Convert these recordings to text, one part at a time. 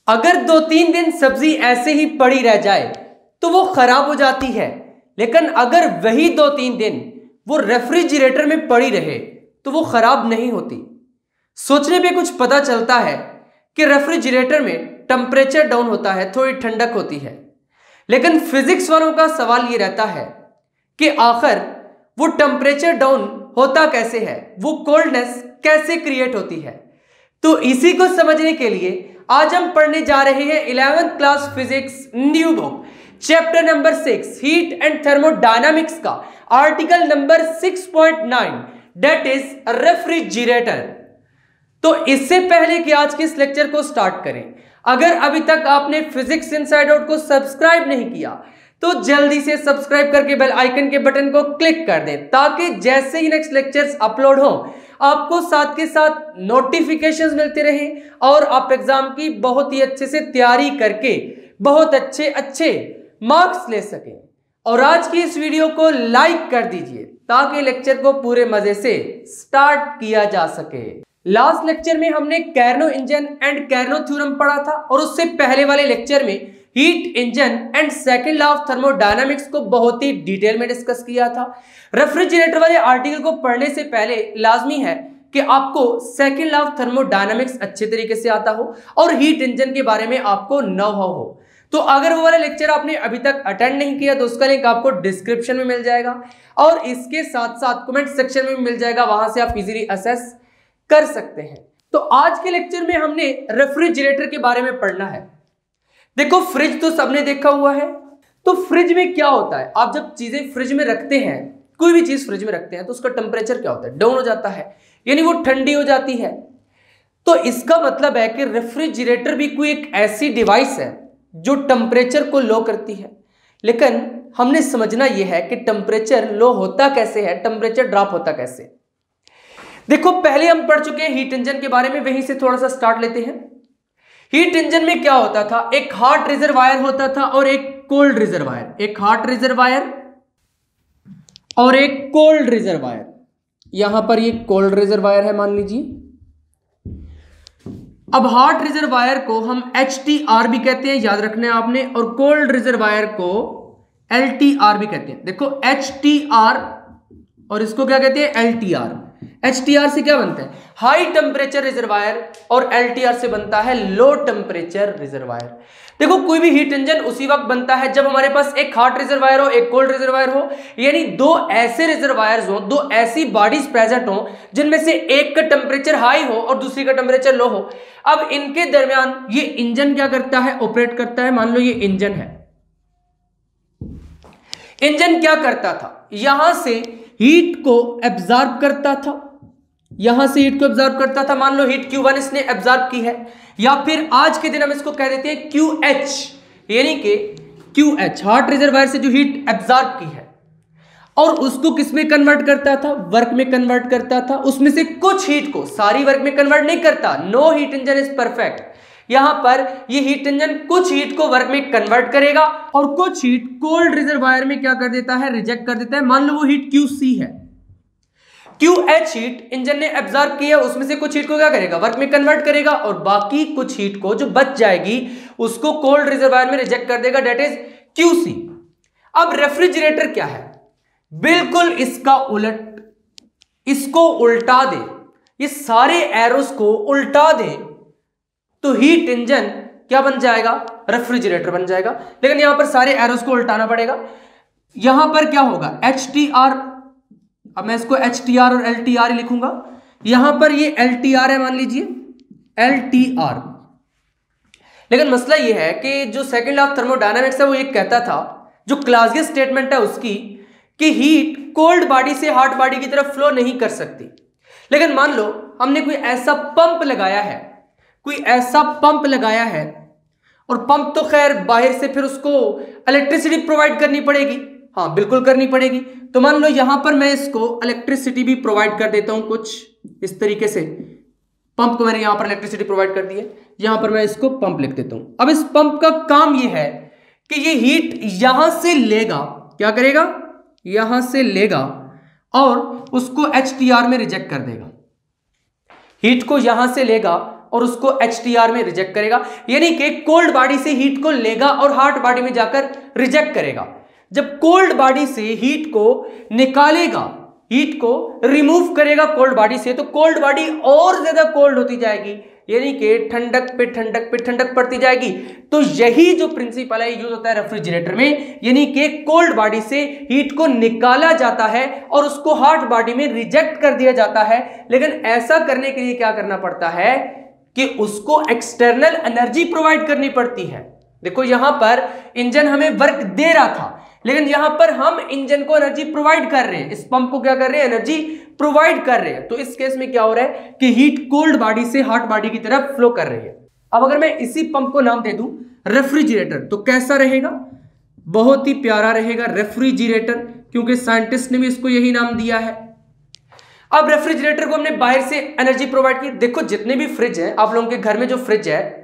अगर 2-3 दिन सब्जी ऐसे ही पड़ी रह जाए तो वो खराब हो जाती है, लेकिन अगर वही 2-3 दिन वो रेफ्रिजरेटर में पड़ी रहे तो वो खराब नहीं होती। सोचने पे कुछ पता चलता है कि रेफ्रिजरेटर में टेम्परेचर डाउन होता है, थोड़ी ठंडक होती है, लेकिन फिजिक्स वालों का सवाल ये रहता है कि आखिर वो टेम्परेचर डाउन होता कैसे है, वो कोल्डनेस कैसे क्रिएट होती है। तो इसी को समझने के लिए आज हम पढ़ने जा रहे हैं 11th class physics new book chapter number 6 heat and thermodynamics का article number 6.9 that is refrigerator. तो इससे पहले कि आज के इस लेक्चर को स्टार्ट करें, अगर अभी तक आपने फिजिक्स इनसाइड आउट को सब्सक्राइब नहीं किया तो जल्दी से सब्सक्राइब करके बेल आइकन के बटन को क्लिक कर दें, ताकि जैसे ही नेक्स्ट लेक्चर्स अपलोड हो आपको साथ के साथ नोटिफिकेशंस मिलते रहें और आप एग्जाम की बहुत ही अच्छे से तैयारी करके बहुत अच्छे मार्क्स ले सकें। और आज की इस वीडियो को लाइक कर दीजिए ताकि लेक्चर को पूरे मजे से स्टार्ट किया जा सके। लास्ट लेक्चर में हमने कैर्नो इंजन एंड कैर्नो थ्योरम पढ़ा था और उससे पहले वाले लेक्चर में heat engine and second law of thermodynamics को बहुत ही डिटेल में डिस्कस किया था। रेफ्रिजरेटर वाले आर्टिकल को पढ़ने से पहले लाजमी है कि आपको सेकंड लॉ ऑफ थर्मोडायनामिक्स अच्छे तरीके से आता हो और हीट इंजन के बारे में आपको नो हो। तो अगर वो वाला लेक्चर आपने अभी तक अटेंड नहीं किया तो उसका लिंक आपको डिस्क्रिप्शन में मिल जाएगा और इसके साथ साथ कमेंट सेक्शन में मिल जाएगा, वहां से आप इजीली असेस कर सकते हैं। तो आज के लेक्चर में हमने रेफ्रिजरेटर के बारे में पढ़ना है। देखो, फ्रिज तो सबने देखा हुआ है। तो फ्रिज में क्या होता है, आप जब चीजें फ्रिज में रखते हैं, कोई भी चीज फ्रिज में रखते हैं तो उसका टेम्परेचर क्या होता है, डाउन हो जाता है, यानी वो ठंडी हो जाती है। तो इसका मतलब है कि रेफ्रिजरेटर भी कोई एक ऐसी डिवाइस है जो टेम्परेचर को लो करती है। लेकिन हमने समझना यह है कि टेम्परेचर लो होता कैसे है, टेम्परेचर ड्रॉप होता कैसे। देखो, पहले हम पढ़ चुके हैं हीट इंजन के बारे में, वहीं से थोड़ा सा स्टार्ट लेते हैं। हीट इंजन में क्या होता था, एक हॉट रिजर्वायर होता था और एक कोल्ड रिजर्वायर, एक हॉट रिजर्वायर और एक कोल्ड रिजर्वायर। यहां पर ये कोल्ड रिजर्वायर है मान लीजिए। अब हॉट रिजर्वायर को हम HTR भी कहते हैं, याद रखना है आपने, और कोल्ड रिजर्वायर को LTR भी कहते हैं। देखो, HTR और इसको क्या कहते हैं, LTR। HTR से क्या बनता है, हाई टेम्परेचर रिजर्वायर, और LTR से बनता है लो टेम्परेचर रिजर्वायर। देखो, कोई भी हीट इंजन उसी वक्त बनता है जब हमारे पास एक हॉट रिजर्वायर हो, एक कोल्ड रिजर्वायर हो, यानी दो ऐसे रिजर्वायर्स हो, दो ऐसी बॉडीज प्रेजेंट हो जिनमें से एक का टेम्परेचर हाई हो और दूसरी का टेम्परेचर लो हो। अब इनके दरमियान ये इंजन क्या करता है, ऑपरेट करता है। मान लो ये इंजन है। इंजन क्या करता था, यहां से हीट को एब्जॉर्ब करता था, यहां से हीट को एब्जॉर्ब करता था। मान लो हीट Q1 इसने एब्जॉर्ब की है, या फिर आज के दिन हम इसको कह देते हैं QH, यानी कि QH हॉट रिजर्वायर से जो हीट एब्जॉर्ब की है, और उसको किस में कन्वर्ट करता था, वर्क में कन्वर्ट करता था। उसमें से कुछ हीट को, सारी वर्क में कन्वर्ट नहीं करता, no heat engine is perfect. यहां पर ये हीट इंजन कुछ हीट को वर्क में कन्वर्ट करेगा और कुछ हीट कोल्ड रिजर्वायर में क्या कर देता है, रिजेक्ट कर देता है। मान लो वो हीट QC है, QH हीट इंजन ने एब्जॉर्ब की है, उसमें से कुछ हीट को क्या करेगा, वर्क में कन्वर्ट करेगा, और बाकी कुछ हीट को जो बच जाएगी उसको कोल्ड रिजर्वायर में रिजेक्ट कर देगा, दैट इज QC। अब रेफ्रिजरेटर क्या है, बिल्कुल इसका उलट, इसको उल्टा दे, ये सारे एरोस को उल्टा दे तो हीट इंजन क्या बन जाएगा, रेफ्रिजरेटर बन जाएगा। लेकिन यहां पर सारे एरोस को उल्टाना पड़ेगा। यहां पर क्या होगा, HTR, अब मैं इसको HTR और LTR ही लिखूंगा। यहां पर ये LTR है, मान लीजिए LTR। लेकिन मसला ये है कि जो सेकंड लॉ ऑफ थर्मोडायनामिक्स है वो ये कहता था, जो क्लासियस स्टेटमेंट है उसकी, कि हीट कोल्ड बॉडी से हॉट बॉडी की तरफ फ्लो नहीं कर सकती। लेकिन मान लो हमने कोई ऐसा पंप लगाया है, कोई ऐसा पंप लगाया है, और पंप तो खैर बाहर से फिर उसको इलेक्ट्रिसिटी प्रोवाइड करनी पड़ेगी, हाँ बिल्कुल करनी पड़ेगी। तो मान लो यहां पर मैं इसको इलेक्ट्रिसिटी भी प्रोवाइड कर देता हूं कुछ इस तरीके से। पंप को मैंने यहां पर इलेक्ट्रिसिटी प्रोवाइड कर दी है, यहां पर मैं इसको पंप लिख देता हूं। अब इस पंप का काम यह है कि ये हीट यहां से लेगा, क्या करेगा, यहां से लेगा और उसको HTR में रिजेक्ट कर देगा। हीट को यहां से लेगा और उसको HTR में रिजेक्ट करेगा, यानी कि कोल्ड बॉडी से हीट को लेगा और हॉट बॉडी में जाकर रिजेक्ट करेगा। जब कोल्ड बॉडी से हीट को निकालेगा, हीट को रिमूव करेगा कोल्ड बॉडी से, तो कोल्ड बॉडी और ज्यादा कोल्ड होती जाएगी, यानी कि ठंडक पे ठंडक पे ठंडक पड़ती जाएगी। तो यही जो प्रिंसिपल है यूज होता है रेफ्रिजरेटर में, यानी कि कोल्ड बॉडी से हीट को निकाला जाता है और उसको हॉट बॉडी में रिजेक्ट कर दिया जाता है। लेकिन ऐसा करने के लिए क्या करना पड़ता है कि उसको एक्सटर्नल एनर्जी प्रोवाइड करनी पड़ती है। देखो यहां पर इंजन हमें वर्क दे रहा था, लेकिन यहां पर हम इंजन को एनर्जी प्रोवाइड कर रहे हैं, इस पंप को क्या कर रहे हैं, एनर्जी प्रोवाइड कर रहे हैं। तो इस केस में क्या हो रहा है कि हीट कोल्ड बॉडी से हॉट बॉडी की तरफ फ्लो कर रही है। अब अगर मैं इसी पंप को नाम दे दूं रेफ्रिजरेटर, तो कैसा रहेगा, बहुत ही प्यारा रहेगा रेफ्रिजरेटर, क्योंकि साइंटिस्ट ने भी इसको यही नाम दिया है। अब रेफ्रिजरेटर को हमने बाहर से एनर्जी प्रोवाइड की। देखो जितने भी फ्रिज है, आप लोगों के घर में जो फ्रिज है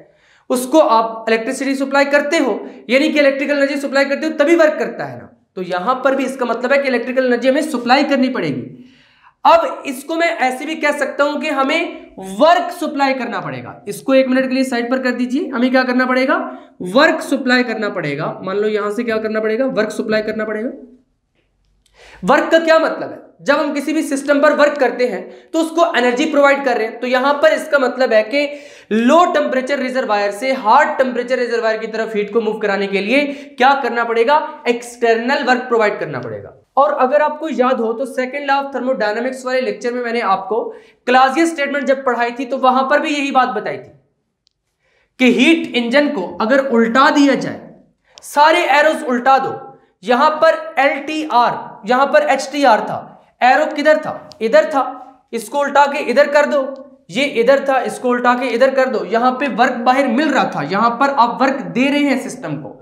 उसको आप इलेक्ट्रिसिटी सप्लाई करते हो, यानी कि इलेक्ट्रिकल एनर्जी सप्लाई करते हो तभी वर्क करता है ना। तो यहां पर भी इसका मतलब है कि इलेक्ट्रिकल एनर्जी हमें सप्लाई करनी पड़ेगी। अब इसको मैं ऐसे भी कह सकता हूं कि हमें वर्क सप्लाई करना पड़ेगा। इसको एक मिनट के लिए साइड पर कर दीजिए। हमें क्या करना पड़ेगा, वर्क सप्लाई करना पड़ेगा। मान लो यहां से क्या करना पड़ेगा, वर्क सप्लाई करना पड़ेगा। वर्क का क्या मतलब है, जब हम किसी भी सिस्टम पर वर्क करते हैं तो उसको एनर्जी प्रोवाइड कर रहे हैं। तो यहां पर इसका मतलब है कि लो टेम्परेचर रिजर्वायर से हार्ड टेम्परेचर रिजर्वायर की तरफ हीट को मूव कराने के लिए क्या करना पड़ेगा, एक्सटर्नल वर्क प्रोवाइड करना पड़ेगा। और अगर आपको याद हो तो सेकंड लॉ ऑफ थर्मोडायनामिक्स वाले लेक्चर में मैंने आपको क्लासियस स्टेटमेंट जब पढ़ाई थी तो वहां पर भी यही बात बताई थी कि हीट इंजन को अगर उल्टा दिया जाए, सारे एरोस उल्टा दो, यहां पर LTR, यहां पर HTR था, एरो किधर था, इधर था, इसको उल्टा के इधर कर दो, ये इधर था, इसको उल्टा के इधर कर दो, यहां पे वर्क बाहर मिल रहा था, यहां पर आप वर्क दे रहे हैं सिस्टम को।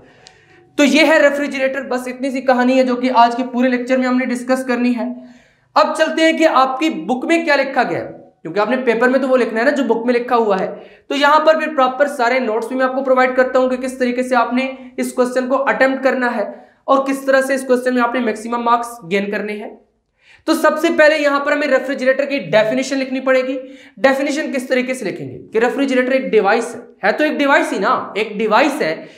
तो ये है रेफ्रिजरेटर। बस इतनी सी कहानी है जो कि आज के पूरे लेक्चर में हमने डिस्कस करनी है। अब चलते हैं कि आपकी बुक में क्या लिखा गया है, क्योंकि आपने पेपर में तो वो लिखना है ना जो बुक में लिखा हुआ है। तो यहां पर फिर प्रॉपर सारे नोट्स भी मैं आपको प्रोवाइड करता हूं कि किस तरीके से आपने इस क्वेश्चन को अटेम्प्ट करना है और किस तरह से इस क्वेश्चन में आपने मैक्सिमम मार्क्स गेन करने हैं। तो सबसे पहले यहां पर हमें रेफ्रिजरेटर की डेफिनेशन लिखनी पड़ेगी। डेफिनेशन किस तरीके से लिखेंगे कि रेफ्रिजरेटर एक डिवाइस है तो एक डिवाइस ही ना, एक डिवाइस है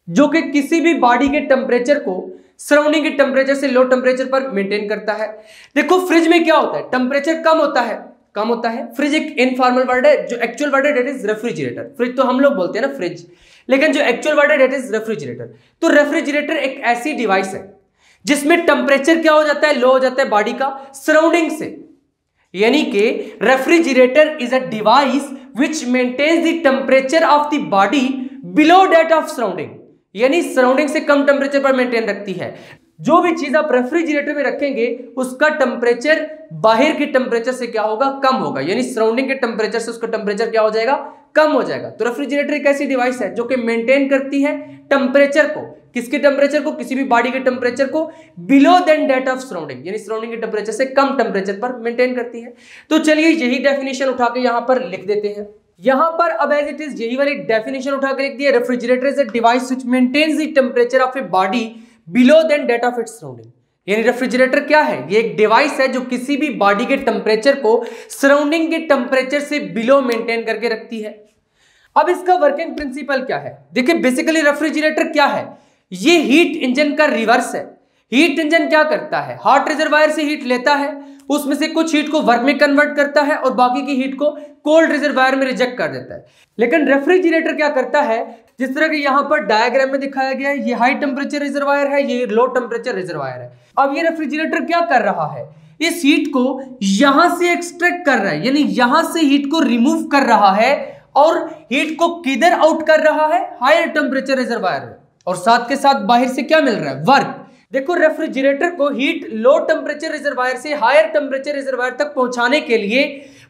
जो कि किसी भी बॉडी के टेम्परेचर को सराउंडिंग के टेम्परेचर से लो टेम्परेचर पर मेंटेन करता है। देखो फ्रिज में क्या होता है, टेम्परेचर कम होता है। फ्रिज एक इनफॉर्मल वर्ड है, जो एक्चुअल वर्ड है डेट इज रेफ्रिजरेटर। फ्रिज तो हम लोग बोलते हैं ना फ्रिज, लेकिन जो एक्चुअल वर्ड है डेट इज रेफ्रिजरेटर। तो रेफ्रिजरेटर एक ऐसी डिवाइस है जिसमें टेम्परेचर क्या हो जाता है, लो हो जाता है बॉडी का सराउंडिंग से, यानी कि refrigerator is a device which maintains the temperature of the body below that of surrounding, यानी सराउंडिंग से कम टेम्परेचर पर मेंटेन रखती है। जो भी चीज आप रेफ्रिजरेटर में रखेंगे उसका टेम्परेचर बाहर के टेम्परेचर से क्या होगा, कम होगा, यानी सराउंडिंग के टेम्परेचर से उसका टेम्परेचर क्या हो जाएगा, कम हो जाएगा। तो रेफ्रिजरेटर एक ऐसी डिवाइस है जो कि मेंटेन करती है टेम्परेचर को, किसके टेम्परेचर को, किसी भी बॉडी के टेम्परेचर को below then that of surrounding, यानी सराउंडिंग के टेम्परेचर से कम टेम्परेचर पर मेंटेन करती है। तो चलिए यही डेफिनेशन उठा के यहां पर लिख देते हैं। यहां पर अब एज इट इज यही वाली डेफिनेशन उठा के लिख दिया, refrigerator is a device which maintains the temperature of a body below then that of its surrounding. यानी रेफ्रिजरेटर क्या है, ये एक डिवाइस है जो किसी भी बॉडी के टेम्परेचर को सराउंडिंग के टेम्परेचर से बिलो मेंटेन करके रखती है। अब इसका वर्किंग प्रिंसिपल क्या है, देखिए बेसिकली रेफ्रिजरेटर क्या है, ये हीट इंजन का रिवर्स है। हीट इंजन क्या करता है, हॉट रिजर्वायर से हीट लेता है, उसमें से कुछ हीट को वर्क में कन्वर्ट करता है और बाकी की हीट को कोल्ड रिजर्वायर में रिजेक्ट कर देता है। लेकिन रेफ्रिजरेटर क्या करता है, जिस तरह के यहां पर डायग्राम में दिखाया गया है, ये हाई टेम्परेचर रिजर्वायर है, ये लो टेम्परेचर रिजर्वायर है। अब ये रेफ्रिजरेटर क्या कर रहा है, इस हीट को यहां से एक्सट्रैक्ट कर रहा है, यानी यहां से हीट को रिमूव कर रहा है और हीट को किधर आउट कर रहा है, हायर टेम्परेचर रिजर्वायर में, और साथ के साथ बाहर से क्या मिल रहा है, वर्क। देखो रेफ्रिजरेटर को हीट लो टेम्परेचर रिजर्वायर से हायर टेम्परेचर रिजर्वायर तक पहुंचाने के लिए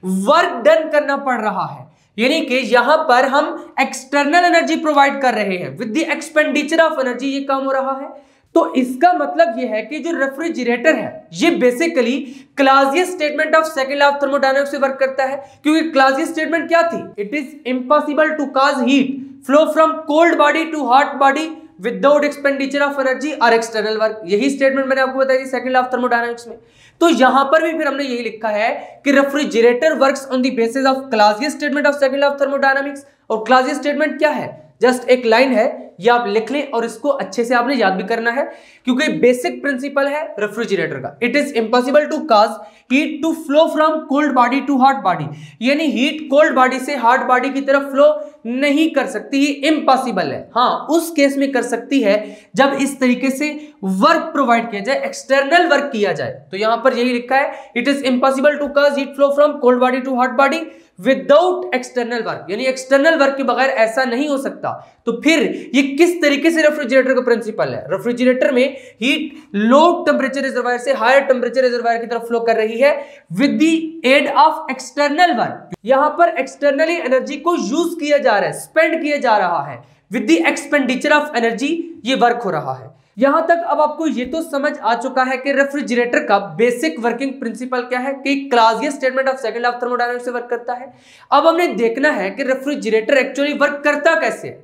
वर्क डन करना पड़ रहा है, यानी कि यहां पर हम एक्सटर्नल एनर्जी प्रोवाइड कर रहे हैं with the expenditure of energy, ये काम हो रहा है। तो इसका मतलब यह है कि जो रेफ्रिजरेटर है ये basically Clausius statement of second law of thermodynamics से वर्क करता है, क्योंकि क्लासियस स्टेटमेंट क्या थी, it is impossible to cause heat flow from cold body to hot body without expenditure of energy और एक्सटर्नल वर्क। यही स्टेटमेंट मैंने आपको बताई थी सेकंड लॉ ऑफ थर्मोडायनामिक्स में। तो यहां पर भी फिर हमने यही लिखा है कि refrigerator works on the basis of Clausius statement of second law of thermodynamics. और क्लासियस स्टेटमेंट क्या है? जस्ट एक लाइन है, ये आप लिख लें और इसको अच्छे से आपने याद भी करना है, क्योंकि बेसिक प्रिंसिपल है रेफ्रिजरेटर का। It is impossible to cause heat to flow from cold body to hot body, यानी हीट कोल्ड बॉडी से हॉट बॉडी की तरफ फ्लो नहीं कर सकती, इम्पॉसिबल है। हाँ, उस केस में कर सकती है जब इस तरीके से वर्क प्रोवाइड किया जाए, एक्सटर्नल वर्क किया जाए। तो यहां पर यही लिखा है, it is impossible to cause heat flow from cold body to hot body without external work, यानी एक्सटर्नल वर्क के बगैर ऐसा नहीं हो सकता। तो फिर ये किस तरीके से रेफ्रिजरेटर का प्रिंसिपल है? रेफ्रिजरेटर में हीट लो टेम्परेचर रिजर्वायर से हायर टेम्परेचर रिजर्वायर की तरफ फ्लो कर रही है with the aid of external work. यहां पर एक्सटर्नली एनर्जी को यूज किया जा रहा है, स्पेंड किया जा रहा है, with the expenditure of energy ये वर्क हो रहा है। यहां तक अब आपको ये तो समझ आ चुका है कि रेफ्रिजरेटर का बेसिक वर्किंग प्रिंसिपल क्या है, कि Clausius statement of second law of thermodynamics से वर्क करता है। अब हमने देखना है कि रेफ्रिजरेटर एक्चुअली वर्क करता कैसे है,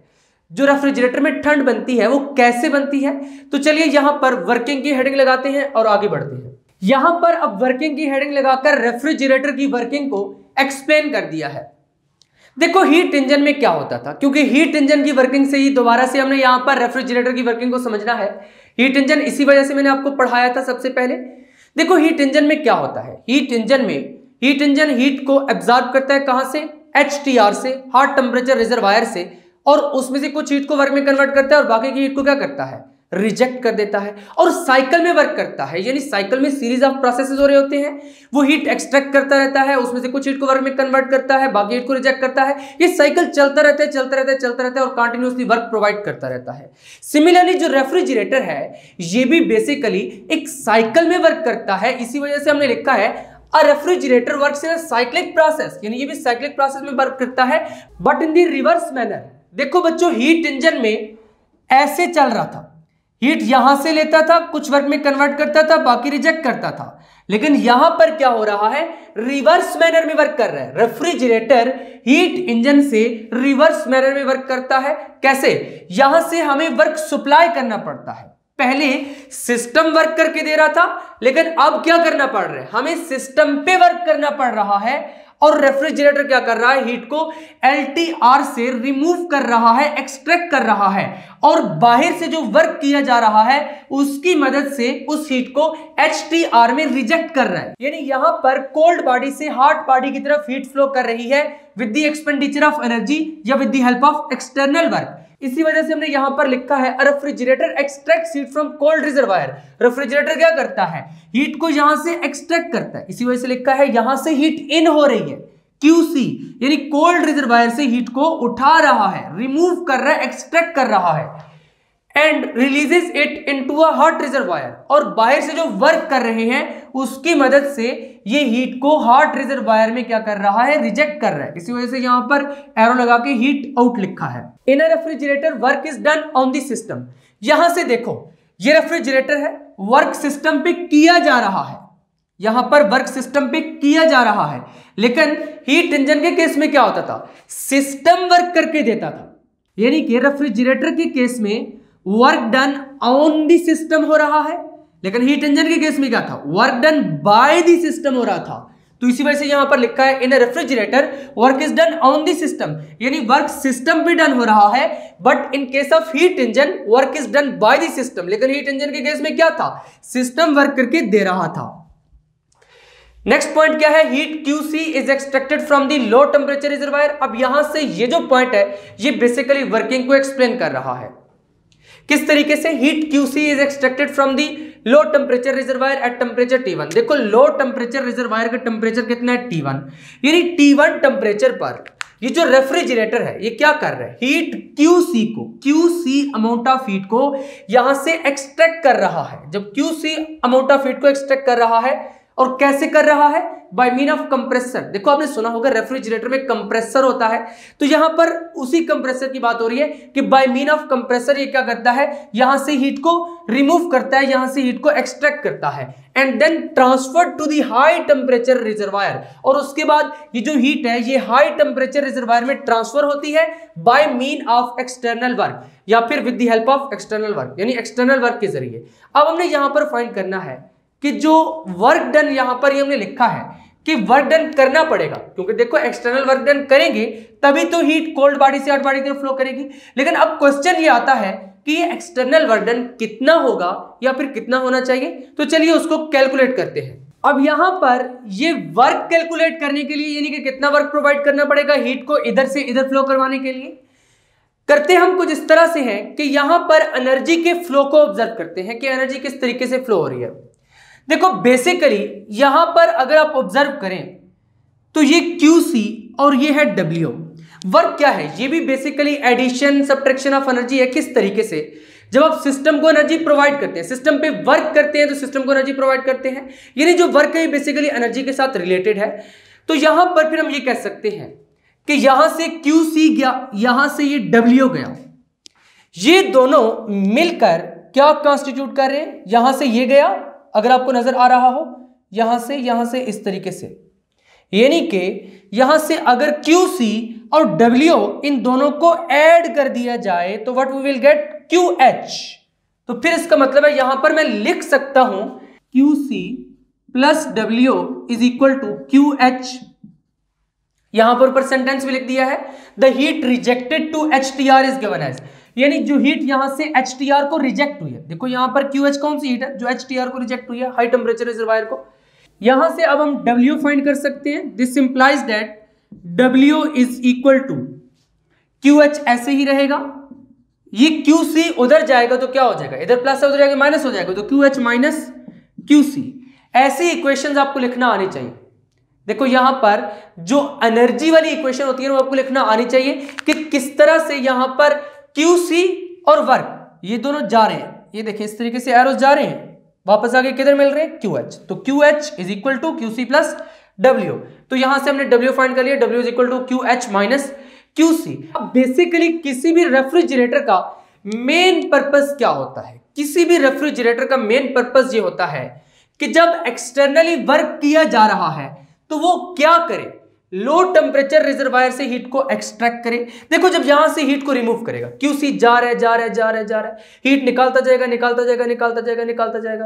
जो रेफ्रिजरेटर में ठंड बनती है वो कैसे बनती है। तो चलिए यहां पर वर्किंग की हेडिंग लगाते हैं और आगे बढ़ते हैं। यहां पर अब वर्किंग की हेडिंग लगाकर रेफ्रिजरेटर की वर्किंग को एक्सप्लेन कर दिया है। देखो हीट इंजन में क्या होता था, क्योंकि हीट इंजन की वर्किंग से ही दोबारा से हमने यहां पर रेफ्रिजरेटर की वर्किंग को समझना है। हीट इंजन इसी वजह से मैंने आपको पढ़ाया था सबसे पहले। देखो हीट इंजन में क्या होता है, हीट इंजन हीट को एब्जॉर्ब करता है कहां से? HTR से, हार्ड टेम्परेचर रिजर्वायर से, और उसमें से कुछ हीट को वर्क में कन्वर्ट करता है और बाकी की हीट को क्या करता है? रिजेक्ट कर देता है। और साइकिल में वर्क करता है, यानी साइकिल में सीरीज ऑफ प्रोसेसेस हो रहे होते हैं। वो हीट एक्सट्रैक्ट करता रहता है, उसमें से कुछ हीट को वर्क में कन्वर्ट करता है, बाकी हीट को रिजेक्ट करता है। ये साइकिल चलता रहता है और कंटिन्यूअसली वर्क प्रोवाइड करता रहता है। सिमिलरली जो रेफ्रिजरेटर है ये भी बेसिकली एक साइकिल में वर्क करता है। इसी वजह से हमने लिखा है अ refrigerator works in a cyclic process, यानी ये भी साइक्लिक प्रोसेस में वर्क करता है, but in the reverse manner. देखो बच्चों, हीट इंजन में ऐसे चल रहा था, हीट यहां से लेता था, कुछ वर्क में कन्वर्ट करता था, बाकी रिजेक्ट करता था। लेकिन यहां पर क्या हो रहा है? रिवर्स मैनर में वर्क कर रहा है। रेफ्रिजरेटर हीट इंजन से रिवर्स मैनर में वर्क करता है। कैसे? यहां से हमें वर्क सप्लाई करना पड़ता है। पहले सिस्टम वर्क करके दे रहा था, लेकिन अब क्या करना पड़ रहा है? हमें सिस्टम पे वर्क करना पड़ रहा है। और रेफ्रिजरेटर क्या कर रहा है? हीट को LTR से रिमूव कर रहा है, एक्सट्रैक्ट कर रहा है, और बाहर से जो वर्क किया जा रहा है उसकी मदद से उस हीट को HTR में रिजेक्ट कर रहा है। यानी यहां पर कोल्ड बॉडी से हॉट बॉडी की तरफ हीट फ्लो कर रही है with the expenditure of energy या with the help of external work. इसी वजह से हमने यहां पर लिखा है refrigerator extract heat from cold reservoir. Refrigerator क्या करता है? हीट को यहां से एक्सट्रैक्ट करता है। इसी वजह से लिखा है यहां से हीट इन हो रही है, QC, यानी कोल्ड रिजर्वायर से हीट को उठा रहा है, रिमूव कर रहा है, एक्सट्रैक्ट कर रहा है, and releases it into a hot reservoir. और बाहर से जो वर्क कर रहे हैं उसकी मदद से ये हीट को हॉट रिजर्वायर में क्या कर रहा है? रिजेक्ट कर रहा है। इसी वजह से यहां पर एरो लगा के हीट आउट लिखा है। In a refrigerator work is done on the system. यहां से देखो, ये रेफ्रिजरेटर है, वर्क सिस्टम पे किया जा रहा है, यहां पर वर्क सिस्टम पे किया जा रहा है। लेकिन हीट इंजन के केस में क्या होता था? सिस्टम वर्क करके देता था। यानी कि रेफ्रिजरेटर के केस में work done on the system हो रहा है, लेकिन हीट इंजन के केस में क्या था? Work done by the system हो रहा था। तो इसी वजह से यहां पर लिखा है in a refrigerator work is done on the system, यानी वर्क सिस्टम पे डन हो रहा है। But in case of heat engine work is done by the system. लेकिन हीट इंजन के केस में क्या था? सिस्टम वर्क करके दे रहा था। नेक्स्ट पॉइंट क्या है? Heat QC is extracted from the low temperature reservoir. अब यहां से ये जो पॉइंट है ये बेसिकली वर्किंग को एक्सप्लेन कर रहा है। किस तरीके से? Heat QC is extracted from the low temperature reservoir at temperature T1। देखो लो टेम्परेचर रिजर्वायर का टेम्परेचर कितना है? T1। यानी T1 टेम्परेचर पर ये जो रेफ्रिजरेटर है ये क्या कर रहा है? Heat QC amount of heat को यहां से एक्सट्रैक्ट कर रहा है। जब QC अमाउंट ऑफ हीट को एक्सट्रैक्ट कर रहा है और कैसे कर रहा है? By mean of compressor. देखो आपने सुना होगा रेफ्रिजरेटर में कंप्रेसर होता है, तो यहां पर उसी कंप्रेसर की बात हो रही है कि बाय मीन ऑफ कंप्रेसर ये क्या करता है, यहां से हीट को रिमूव करता है, यहां से हीट को एक्सट्रैक्ट करता है and then transfer to the high temperature reservoir. और उसके बाद ये जो हीट है ये हाई टेम्परेचर रिजर्वायर में ट्रांसफर होती है by mean of external work या फिर with the help of external work, यानी एक्सटर्नल वर्क के जरिए। अब हमने यहां पर फाइंड करना है कि जो वर्क डन यहां पर ये हमने लिखा है कि वर्क डन करना पड़ेगा, क्योंकि देखो एक्सटर्नल वर्क डन करेंगे तभी तो हीट कोल्ड बॉडी से हॉट बॉडी की तरफ फ्लो करेगी। लेकिन अब क्वेश्चन ये आता है कि ये एक्सटर्नल वर्क डन कितना होगा या फिर कितना होना चाहिए, तो चलिए उसको कैलकुलेट करते हैं। अब यहां पर ये वर्क कैलकुलेट करने के लिए यानी कि कितना वर्क प्रोवाइड करना पड़ेगा हीट को इधर से इधर फ्लो करवाने के लिए, करते हम कुछ इस तरह से हैं कि यहां पर एनर्जी के फ्लो को ऑब्जर्व करते हैं कि एनर्जी किस तरीके से फ्लो हो रही है। देखो बेसिकली यहां पर अगर आप ऑब्जर्व करें तो ये QC और ये है W। वर्क क्या है? ये भी basically addition subtraction of energy है। किस तरीके से? जब आप सिस्टम को एनर्जी प्रोवाइड करते हैं, सिस्टम पे वर्क करते हैं तो सिस्टम को एनर्जी प्रोवाइड करते हैं, यानी जो वर्क है बेसिकली एनर्जी के साथ रिलेटेड है। तो यहां पर फिर हम ये कह सकते हैं कि यहां से QC गया, यहां से ये W गया, ये दोनों मिलकर क्या कॉन्स्टिट्यूट कर रहे हैं? यहां से ये गया, अगर आपको नजर आ रहा हो, यहां से इस तरीके से, यानी कि यहां से अगर QC और W इन दोनों को ऐड कर दिया जाए तो what we will get QH। तो फिर इसका मतलब है यहां पर मैं लिख सकता हूं QC plus W is equal to QH। यहां पर ऊपर सेंटेंस भी लिख दिया है, the heat rejected to HTR is given as, यानी जो हीट यहां से HTR को रिजेक्ट हुई है। देखो यहां पर QH कौन सी हीट है? जो HTR को रिजेक्ट हुई है, हाई टेम्परेचर रिजर्वायर को। यहां से अब हम W फाइंड कर सकते हैं। This implies that W is equal to QH, ऐसे ही रहेगा। ये QC उधर जाएगा तो क्या हो जाएगा? इधर प्लस है, उधर जाएगा माइनस हो जाएगा, तो QH माइनस QC। ऐसी इक्वेशंस आपको लिखना आनी चाहिए। देखो यहां पर जो एनर्जी वाली इक्वेशन होती है वो आपको लिखना आनी चाहिए कि किस तरह से यहां पर QC और वर्क ये दोनों जा रहे हैं। ये देखिए इस तरीके से एरोस जा रहे हैं, वापस आगे किधर मिल रहे हैं? QH। तो QH is equal to QC plus W। तो यहां से हमने W फाइंड कर लिया, W is equal to QH minus QC। अब बेसिकली किसी भी रेफ्रिजरेटर का मेन पर्पस क्या होता है? किसी भी रेफ्रिजरेटर का मेन पर्पस ये होता है कि जब एक्सटर्नली वर्क किया जा रहा है तो वो क्या करे? लो टेम्परेचर रिजर्वायर से हीट को एक्सट्रैक्ट करे। देखो जब यहां से हीट को रिमूव करेगा, QC जा रहा है, हीट निकालता जाएगा।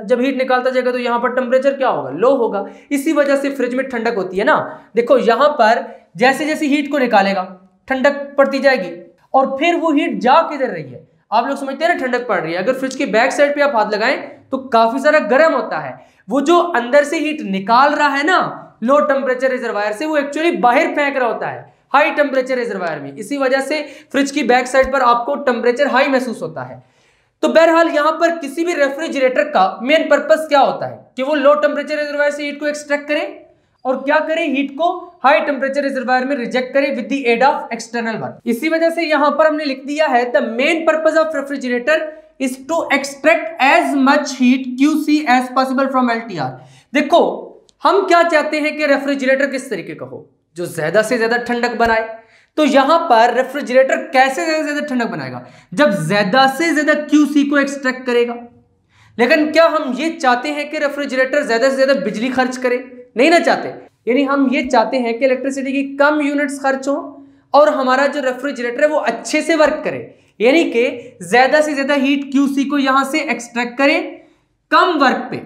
जब हीट निकालता जाएगा तो यहां पर टेम्परेचर क्या होगा? लो होगा। इसी वजह से फ्रिज में ठंडक होती है ना। देखो यहां पर जैसे जैसे हीट को निकालेगा ठंडक पड़ती जाएगी, और फिर वो हीट जा किधर रही है? आप लोग समझते हैं ना ठंडक पड़ रही है। अगर फ्रिज के बैक साइड पे आप हाथ लगाएं तो काफी सारा गर्म होता है। वो जो अंदर से हीट निकाल रहा है ना लो टेम्परेचर रिजर्वायर से, वो एक्चुअली बाहर फेंक रहा होता है हाई टेम्परेचर रिजर्वायर में। इसी वजह से फ्रिज की बैक साइड पर आपको टेम्परेचर हाई महसूस होता है। तो बहरहाल यहां पर किसी भी रेफ्रिजरेटर का मेन पर्पस क्या होता है कि वो लो टेम्परेचर रिजर्वायर से हीट को एक्सट्रैक्ट करे और क्या करे? हीट को हाई टेम्परेचर रिजर्वायर में रिजेक्ट करे with the aid of external work. इसी वजह से यहां पर हमने लिख दिया है the main purpose of refrigerator is to extract as much heat QC as possible from LTR। देखो हम क्या चाहते हैं कि रेफ्रिजरेटर किस तरीके का हो? जो ज्यादा से ज्यादा ठंडक बनाए। तो यहां पर रेफ्रिजरेटर कैसे ज्यादा से ज्यादा ठंडक बनाएगा? जब ज्यादा से ज्यादा QC को एक्सट्रैक्ट करेगा। लेकिन क्या हम ये चाहते हैं कि रेफ्रिजरेटर ज्यादा से ज्यादा बिजली खर्च करे? नहीं ना चाहते। यानी हम ये चाहते हैं कि इलेक्ट्रिसिटी की कम यूनिट्स खर्च हो और हमारा जो रेफ्रिजरेटर है वो अच्छे से वर्क करे, यानी कि ज्यादा से ज्यादा हीट QC को यहां से एक्सट्रैक्ट करे कम वर्क पे।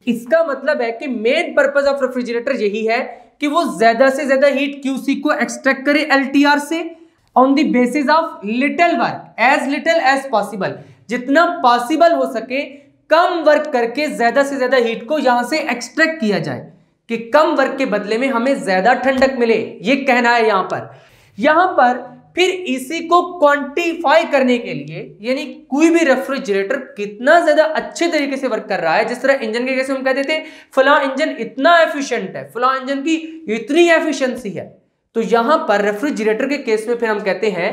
इसका मतलब है कि मेन पर्पस ऑफ रेफ्रिजरेटर यही है कि वो ज्यादा से ज्यादा हीट QC को एक्सट्रैक्ट करे LTR से on the basis of little work, as little as possible. जितना पॉसिबल हो सके कम वर्क करके ज्यादा से ज्यादा हीट को यहां से एक्सट्रैक्ट किया जाए कि कम वर्क के बदले में हमें ज्यादा ठंडक मिले, ये कहना है यहां पर फिर इसी को क्वांटिफाई करने के लिए, यानी कोई भी रेफ्रिजरेटर कितना ज्यादा अच्छे तरीके से वर्क कर रहा है। जिस तरह इंजन के केस में हम कहते थे फला इंजन इतना एफिशिएंट है, फला इंजन की इतनी एफिशिएंसी है, तो यहां पर रेफ्रिजरेटर के केस में फिर हम कहते हैं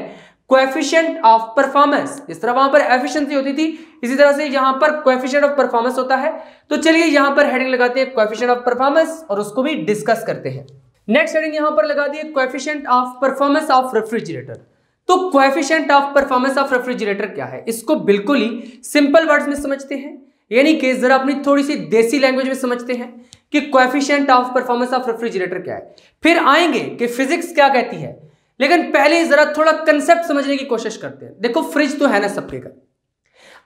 कोएफिशिएंट ऑफ परफॉर्मेंस। इस तरह वहां पर एफिशिएंसी होती थी, इसी तरह से यहां पर कोएफिशिएंट ऑफ परफॉर्मेंस होता है। तो चलिए यहां पर हेडिंग लगाते हैं कोएफिशिएंट ऑफ परफॉर्मेंस और उसको भी डिस्कस करते हैं। नेक्स्ट हेडिंग यहां पर लगा दी है coefficient of performance of refrigerator. तो coefficient of performance of refrigerator क्या है, इसको बिल्कुल ही सिंपल वर्ड्स में समझते हैं, यानी कि जरा अपनी थोड़ी सी देसी लैंग्वेज में समझते हैं कि coefficient of performance of refrigerator क्या है। फिर आएंगे कि फिजिक्स क्या कहती है, लेकिन पहले जरा थोड़ा कंसेप्ट समझने की कोशिश करते हैं। देखो फ्रिज तो है ना सबके घर,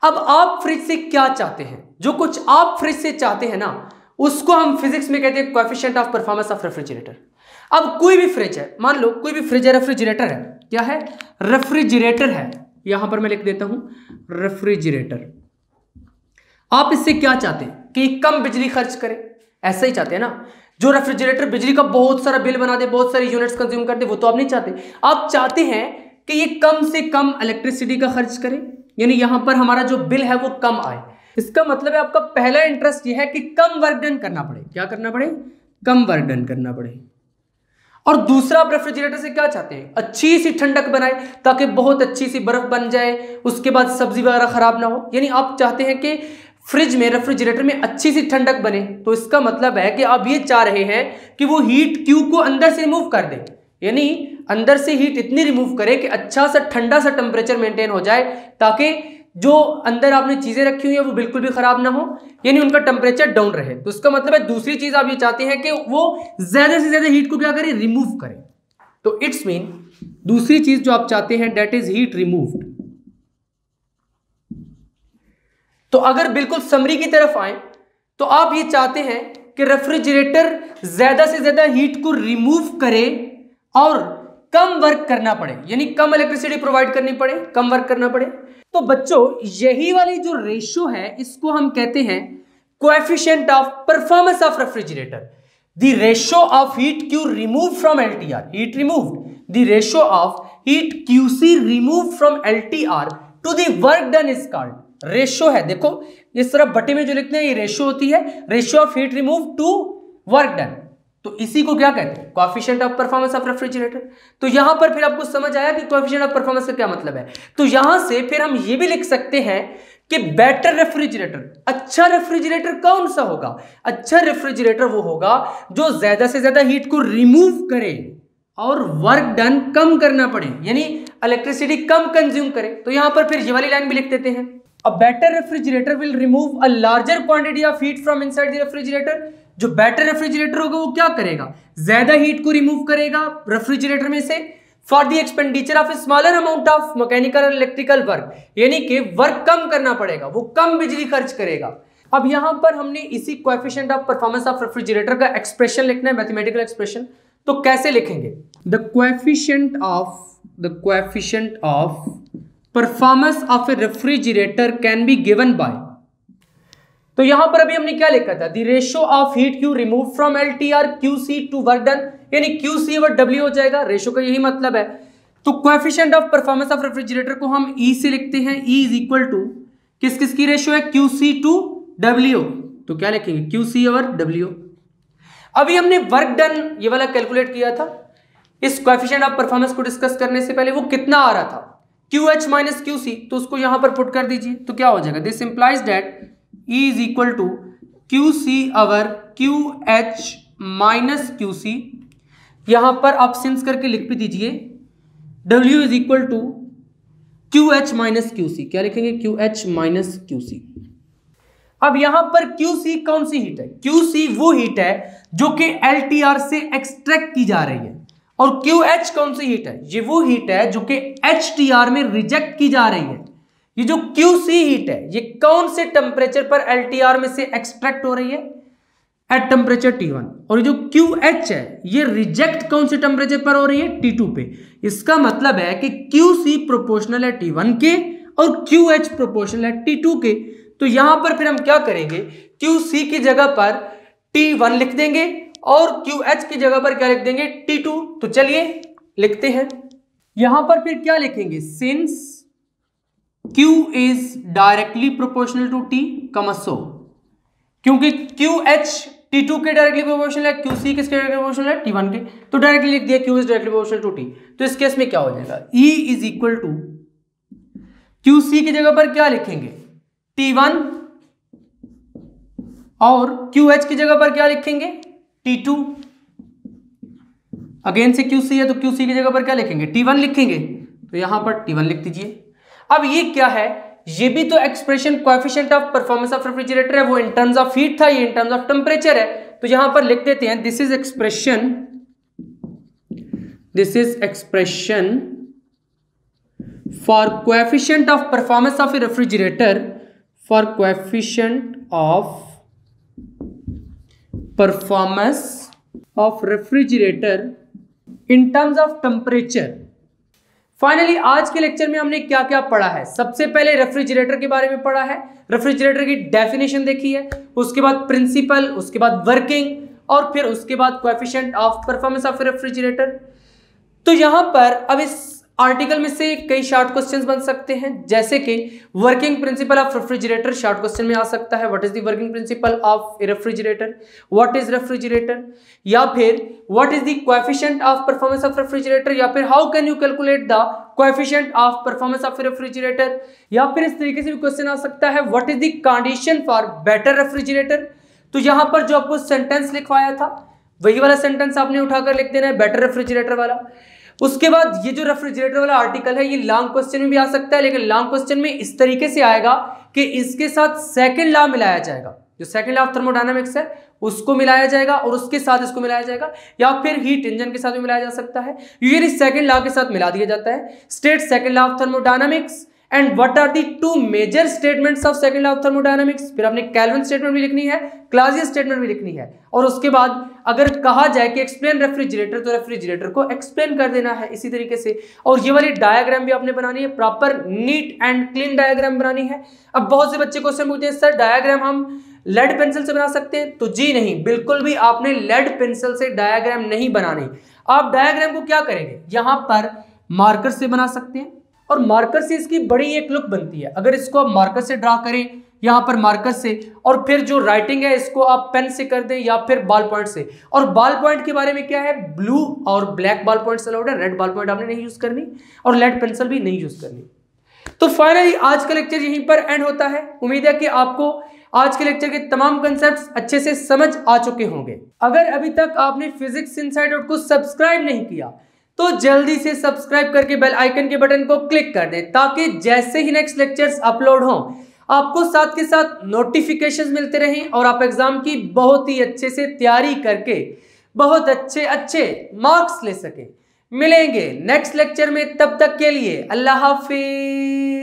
अब आप फ्रिज से क्या चाहते हैं, जो कुछ आप फ्रिज से चाहते हैं ना उसको हम फिजिक्स में कहते हैं coefficient of performance of refrigerator. अब कोई भी फ्रिज है, मान लो कोई भी फ्रिज है, रेफ्रिजरेटर है, क्या है, रेफ्रिजरेटर है, यहां पर मैं लिख देता हूं रेफ्रिजरेटर। आप इससे क्या चाहते हैं कि कम बिजली खर्च करे, ऐसा ही चाहते हैं ना। जो रेफ्रिजरेटर बिजली का बहुत सारा बिल बना दे, बहुत सारी यूनिट्स कंज्यूम कर दे, वो तो आप नहीं चाहते। आप चाहते हैं कि ये कम से कम इलेक्ट्रिसिटी का खर्च करे, यानी यहां पर हमारा जो बिल है वो कम आए। इसका मतलब है आपका पहला इंटरेस्ट ये है कि कम वर्क डन करना पड़े। क्या करना पड़े, कम वर्क डन करना पड़े। और दूसरा आप रेफ्रिजरेटर से क्या चाहते हैं, अच्छी सी ठंडक बनाए ताकि बहुत अच्छी सी बर्फ बन जाए, उसके बाद सब्जी वगैरह खराब ना हो। यानी आप चाहते हैं कि फ्रिज में, रेफ्रिजरेटर में अच्छी सी ठंडक बने। तो इसका मतलब है कि आप ये चाह रहे हैं कि वो हीट क्यू को अंदर से रिमूव कर दे, यानी अंदर से हीट इतनी रिमूव करे कि अच्छा सा ठंडा सा टेम्परेचर मेंटेन हो जाए, ताकि जो अंदर आपने चीजें रखी हुई है वो बिल्कुल भी खराब ना हो, यानी उनका टेम्परेचर डाउन रहे। तो इसका मतलब है दूसरी चीज आप ये चाहते हैं कि वो ज्यादा से ज्यादा हीट को क्या करे, रिमूव करे। तो इट्स मीन दूसरी चीज जो आप चाहते हैं दैट इज हीट रिमूव्ड। तो अगर बिल्कुल समरी की तरफ आए तो आप ये चाहते हैं कि रेफ्रिजरेटर ज्यादा से ज्यादा हीट को रिमूव करे और कम वर्क करना पड़े, यानी कम इलेक्ट्रिसिटी प्रोवाइड करनी पड़े, कम वर्क करना पड़े। तो बच्चों यही वाली जो रेशियो है इसको हम कहते हैं coefficient of performance of refrigerator. The ratio of heat Q remove from LTR, heat removed, the ratio of heat QC remove from LTR to the work done is called. Ratio है, देखो इस तरह बटे में जो लिखते हैं ये रेशियो होती है, ratio of heat remove to work done. तो इसी को क्या कहते हैं, coefficient of performance of refrigerator. तो यहां पर फिर आपको समझ आया कि कोएफिशिएंट ऑफ परफॉर्मेंस का क्या मतलब है। तो यहां से फिर हम ये भी लिख सकते हैं कि बेटर रेफ्रिजरेटर, अच्छा रेफ्रिजरेटर कौन सा होगा, अच्छा रेफ्रिजरेटर वो होगा जो ज्यादा से ज्यादा हीट को रिमूव करे और वर्क डन कम करना पड़े, यानी इलेक्ट्रिसिटी कम कंज्यूम करे। तो यहां पर फिर ये वाली लाइन भी लिख देते हैं, a better refrigerator will remove a larger quantity of heat from inside the refrigerator. जो बेटर रेफ्रिजरेटर होगा वो क्या करेगा, ज्यादा हीट को रिमूव करेगा रेफ्रिजरेटर में से for the expenditure of a smaller amount of mechanical और इलेक्ट्रिकल वर्क, यानी कि वर्क कम करना पड़ेगा, वो कम बिजली खर्च करेगा। अब यहां पर हमने इसी coefficient of performance of refrigerator का एक्सप्रेशन लिखना है, मैथमेटिकल एक्सप्रेशन। तो कैसे लिखेंगे, the coefficient of performance of a refrigerator can be given by. तो यहां पर अभी हमने क्या लिखा था, the ratio of heat Q remove from LTR QC to work done, यानी क्यूसी ओवर डब्ल्यू हो जाएगा, रेशियो का यही मतलब है। तो coefficient of performance of refrigerator को हम ई से लिखते हैं, ई इज इक्वल टू किस किस की रेशियो है, क्यूसी टू डब्ल्यू। तो क्या लिखेंगे, क्यूसी ओवर डब्ल्यू। अभी हमने वर्क डन ये वाला कैलकुलेट किया था, इस कोएफिशिएंट ऑफ परफॉर्मेंस को डिस्कस करने से पहले वो कितना आ रहा था, QH माइनस QC। तो उसको यहां पर पुट कर दीजिए, तो क्या हो जाएगा, this implies that E is equal to QC over QH minus QC। यहां पर आप सिंस करके लिख भी दीजिए, W is equal to QH minus QC। क्या लिखेंगे, QH माइनस QC। अब यहां पर QC कौन सी हीट है, QC वो हीट है जो कि LTR से एक्सट्रैक्ट की जा रही है, और QH कौन सी हीट है, ये वो हीट है जो कि HTR में रिजेक्ट की जा रही है। ये जो QC हीट है ये कौन से टेम्परेचर पर LTR में से एक्सट्रैक्ट हो रही है, एट टेम्परेचर T1। और ये जो QH है ये रिजेक्ट कौन से टेम्परेचर पर हो रही है, T2 पे। इसका मतलब है कि QC प्रोपोर्शनल है T1 के और QH प्रोपोर्शनल है T2 के। तो यहां पर फिर हम क्या करेंगे, QC की जगह पर T1 लिख देंगे और QH की जगह पर क्या लिख देंगे, T2। तो चलिए लिखते हैं, यहां पर फिर क्या लिखेंगे, since Q is directly proportional to T, कमसो, क्योंकि QH T2 के डायरेक्टली प्रोपोर्शनल है, QC किसके डायरेक्टली प्रोपोर्शनल है, T1 के, तो डायरेक्टली लिख दिया Q is directly proportional to T। तो इस केस में क्या हो जाएगा, E is equal to QC की जगह पर क्या लिखेंगे, T1, और QH की जगह पर क्या लिखेंगे, T2। अगेन से QC है तो QC की जगह पर क्या लिखेंगे, T1 लिखेंगे, तो यहां पर T1 लिख दीजिए। अब ये क्या है, ये भी तो expression coefficient of performance of refrigerator है, वो इन टर्म्स ऑफ हीट था, ये इन टर्म्स ऑफ टेम्परेचर है, तो यहां पर लिख देते हैं this is expression for coefficient of performance of a refrigerator, for coefficient of performance of refrigerator in terms of temperature. Finally आज के लेक्चर में हमने क्या क्या पढ़ा है, सबसे पहले रेफ्रिजरेटर के बारे में पढ़ा है, रेफ्रिजरेटर की डेफिनेशन देखी है, उसके बाद प्रिंसिपल, उसके बाद वर्किंग, और फिर उसके बाद coefficient of performance of refrigerator. तो यहां पर अब इस आर्टिकल में से कई शॉर्ट क्वेश्चंस बन सकते हैं, जैसे कि working principle of refrigerator short question में आ सकता है, what is the working principle of a refrigerator, what is refrigerator, या फिर what is the coefficient of performance of refrigerator, या फिर how can you calculate the coefficient of performance of refrigerator, या फिर इस तरीके से भी क्वेश्चन आ सकता है what is the condition for better refrigerator. तो यहां पर जो आपको सेंटेंस लिखवाया था वही वाला सेंटेंस आपने उठाकर लिख देना है, बेटर रेफ्रिजरेटर वाला। उसके बाद ये जो रेफ्रिजरेटर वाला आर्टिकल है ये लॉन्ग क्वेश्चन में भी आ सकता है, लेकिन लॉन्ग क्वेश्चन में इस तरीके से आएगा कि इसके साथ सेकंड लॉ मिलाया जाएगा, जो सेकंड लॉ ऑफ थर्मोडायनामिक्स है उसको मिलाया जाएगा और उसके साथ इसको मिलाया जाएगा, या फिर हीट इंजन के साथ भी मिलाया जा सकता है। यूजुअली सेकंड लॉ के साथ मिला दिया जाता है, state second law of thermodynamics and what are the two major statements of second law of thermodynamics. फिर आपने केल्विन स्टेटमेंट भी लिखनी है, क्लासियस स्टेटमेंट भी लिखनी है, और उसके बाद अगर कहा जाए कि एक्सप्लेन रेफ्रिजरेटर तो रेफ्रिजरेटर को एक्सप्लेन कर देना है इसी तरीके से। और ये वाली डायग्राम भी आपने बनानी है, proper neat and clean diagram बनानी है। अब बहुत से बच्चे क्वेश्चन पूछते हैं सर डायग्राम हम लेड पेंसिल से बना सकते हैं, तो जी नहीं, बिल्कुल भी आपने लेड पेंसिल से डायग्राम नहीं बनानी। आप डायग्राम को क्या करेंगे, यहां पर मार्कर से बना सकते हैं, और मार्कर से इसकी बड़ी एक लुक बनती है। अगर इसको आप मार्कर से ड्रा करें, यहां पर मार्कर से, और फिर जो राइटिंग है इसको आप पेन से कर दें या फिर बॉल पॉइंट से। और बॉल पॉइंट के बारे में क्या है, ब्लू और ब्लैक बॉल पॉइंट अलाउड है, रेड बॉल पॉइंट आपने नहीं यूज करनी, और लेड पेंसिल भी नहीं यूज करनी। तो फाइनली आज का लेक्चर यहीं पर एंड होता है। उम्मीद है कि आपको आज के लेक्चर के तमाम कंसेप्ट्स अच्छे से समझ आ चुके होंगे। अगर अभी तक आपने फिजिक्स इनसाइड को सब्सक्राइब नहीं किया तो जल्दी से सब्सक्राइब करके बेल आइकन के बटन को क्लिक कर दें, ताकि जैसे ही नेक्स्ट लेक्चर्स अपलोड हों आपको साथ के साथ नोटिफिकेशंस मिलते रहें और आप एग्जाम की बहुत ही अच्छे से तैयारी करके बहुत अच्छे मार्क्स ले सकें। मिलेंगे नेक्स्ट लेक्चर में, तब तक के लिए अल्लाह हाफिज।